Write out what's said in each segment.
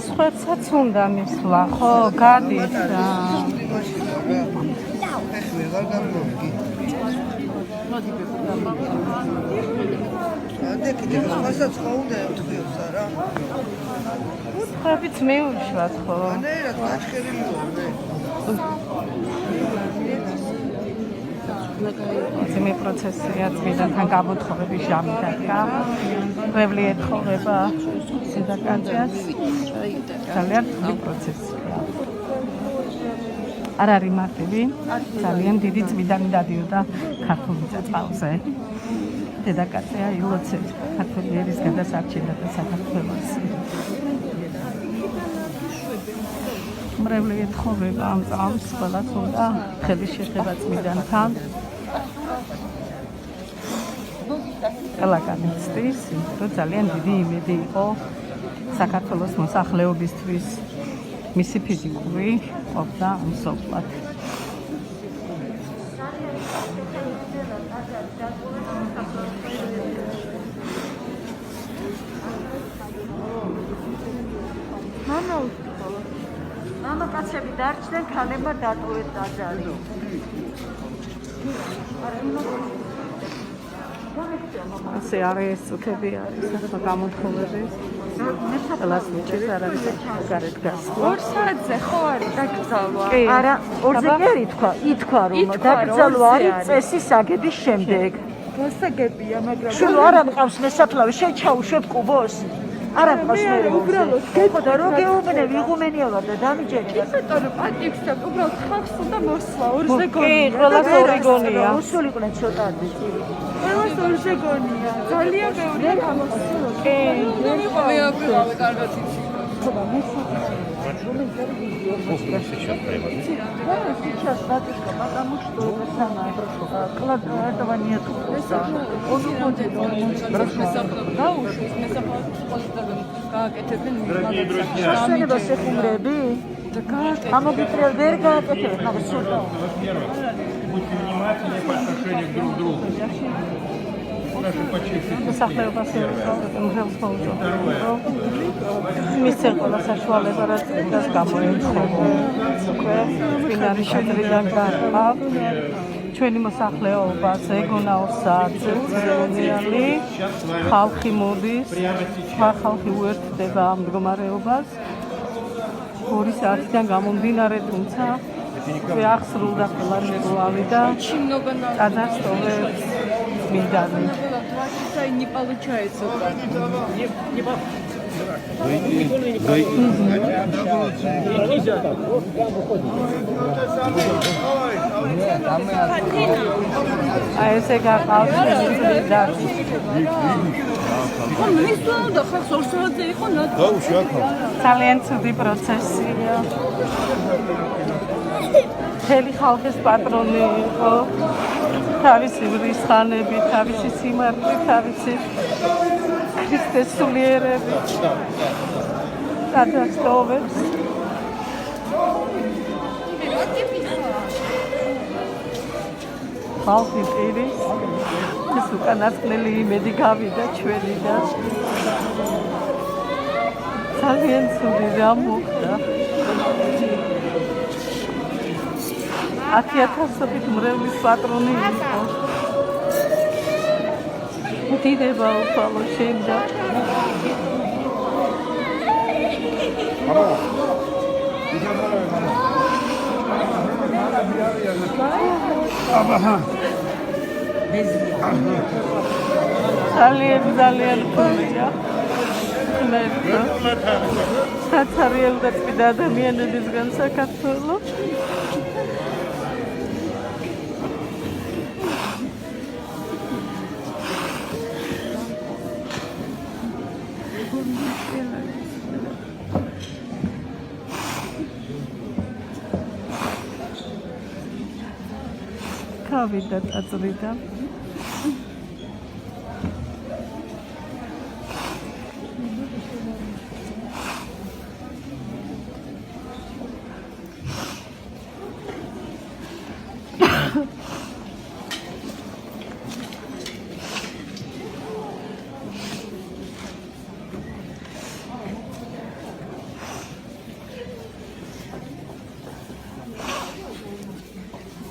სხვებსაც უნდა მისვლა, ხო, გადის და სხვებიც მიუშვათ, ხო? ძიმე პროცესია წმინდანთან გამოთხოვების ჟამიდანკა ღველი ეთხოვება სიდაკანჯას ძალიან რთული პროცესია არ არის მარტივი ძალიან დიდი წმინდანი დადიოდა ქართული წაწყალზე დედაკაცია ილოცეთ ქართული ერის გადასარჩენა და საქართველოს მრევლი ეთხოვება ამ წამს ყველას უნდა ხელის შეხება წმინდანთან ყველა განიცდის რომ ძალიან დიდი იმედი იყო საქართველოს მოსახლეობისთვის მისი ფიზიკური ყოფნა მსოფლად Mama კაცები დარჩნენ, ქალებმა დატოვეთ დაძარი. ასე არის წუთები არის, ახლა გამოთხოვების. ყველას მიჭირს არ არის გარეთ გასვლა. 2 საათზე ხო არის დაკრძალვა? არა, 2-ზე კი არ ითქვა რომ დაკრძალვა არის წესის აგების შემდეგ. გასაგებია, მაგრამ შენ არ ამყავს მესაფლავი, შენ ჩაუშვებ კუბოს. არა მყავს მე უბრალოდ ხო და რო გეუბნები იღუმენია ვარ და დამიჯერია. ბატონო, პატიქსა, უბრალოდ ხალხს უნდა მოსვლა 2-ზე გონია. კი, ყველას 2 გონია. უსულიყვნენ ცოტა ადრე. ყველას 2-ზე გონია. ძალიან ბევრია გამოსულა. კი, მე აკვირვავე კარგად იცი. ხოდა сейчас батюшка, потому что это самое клад этого нету. Он уходит, он Да, уж, Дорогие друзья, что-нибудь сехумреби? А мы бы требовали, как надо сюда. Будьте внимательны по отношению друг к другу. Наши почившие. მოსახლეობას ხელს მოუწოდო. მისცენ ყველა საშუალება რაც წინდას გამოემთხვევა. უკვე წინარი შეტრიდან გარდა ჩვენი მოსახლეობა ზეგონა 2 საათზე ძელონიანი ხალხი მოდის, ხალხი უერთდება ამ მდგომარეობას 2 საათიდან გამომდინარე, თუმცა აღსრულდა ყველა რიტუალი და წადასტოვებს წმინდანი. Не получается. აი ესე გაყავს წმინდანი. ძალიან ცუდი პროცესია. მთელი ხალხის პატრონი იყო. თავისი ვრისხანები, თავისი სიმართლით, თავისი ქრისტეს სულიერებით გადასტოვებს. ხალხი პირის ეს უკანასკნელი იმედი გავიდა ჩვენი და ძალიან ცუდი რამ მოხდა. 10,000-ობით მრევლის პატრონი იყო. დიდება უფალო შენდა. ძალიან პონია. საცარიელ და წმინდა ადამიანებისგან საქართველოს ქავით და ტაძრით.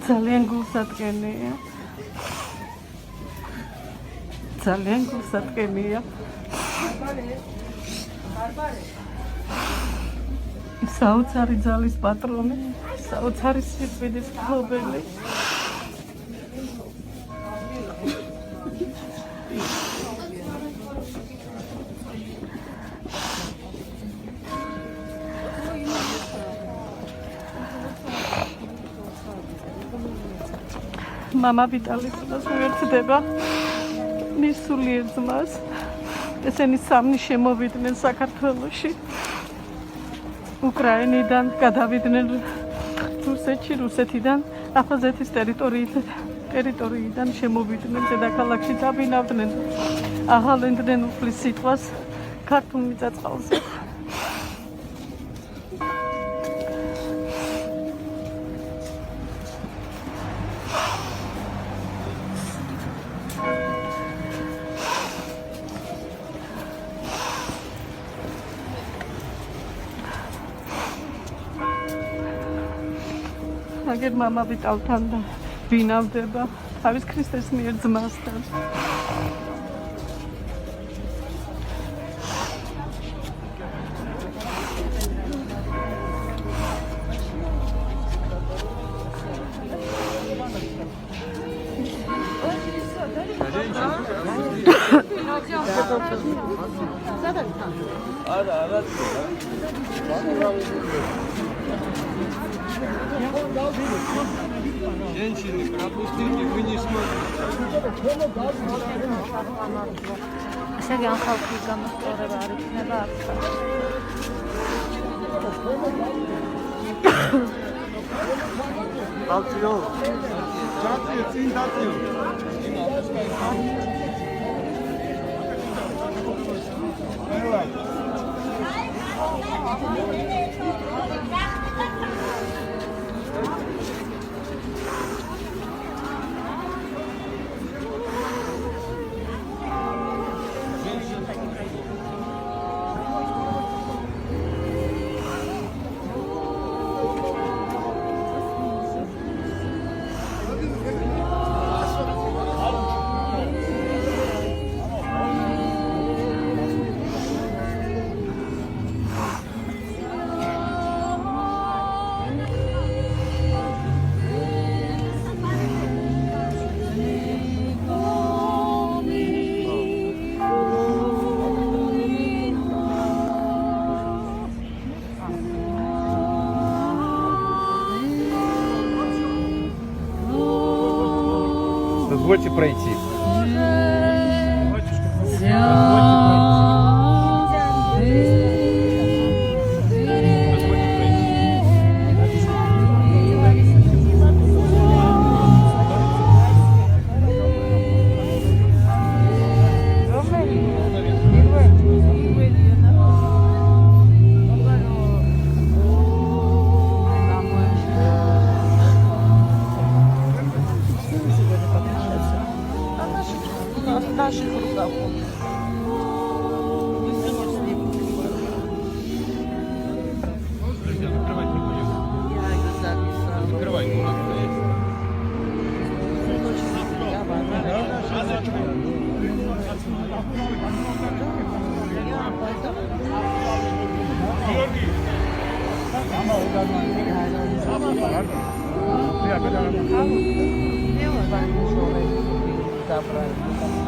ძალიან გულსატკენია. ძალიან გულსატკენია. საოცარი ძალის პატრონი, საოცარი სიკვდილის მფლობელი. მამა ვიტალის უერთდება მის სულიერ ძმას. ესენი სამნი შემოვიდნენ საქართველოში. უკრაინიდან გადავიდნენ რუსეთში, რუსეთიდან აფხაზეთის ტერიტორიიდან შემოვიდნენ დედაქალაქში დაბინავდნენ. აღალენდნენ უფლის სიტყვას ქართულ მიწა-წყალზე. აგერ მამა ვიტალთან და ვინავდება თავის ქრისტეს მიერ ძმასთან. Женщины, пропустите, вы не смотрите. ესე განხალხი გამოსწორება არ იქნება აქ. Დაწიო. დაწიო, წინ დაწიო. Позвольте пройти. Наших руках. Закрывай. Забрали.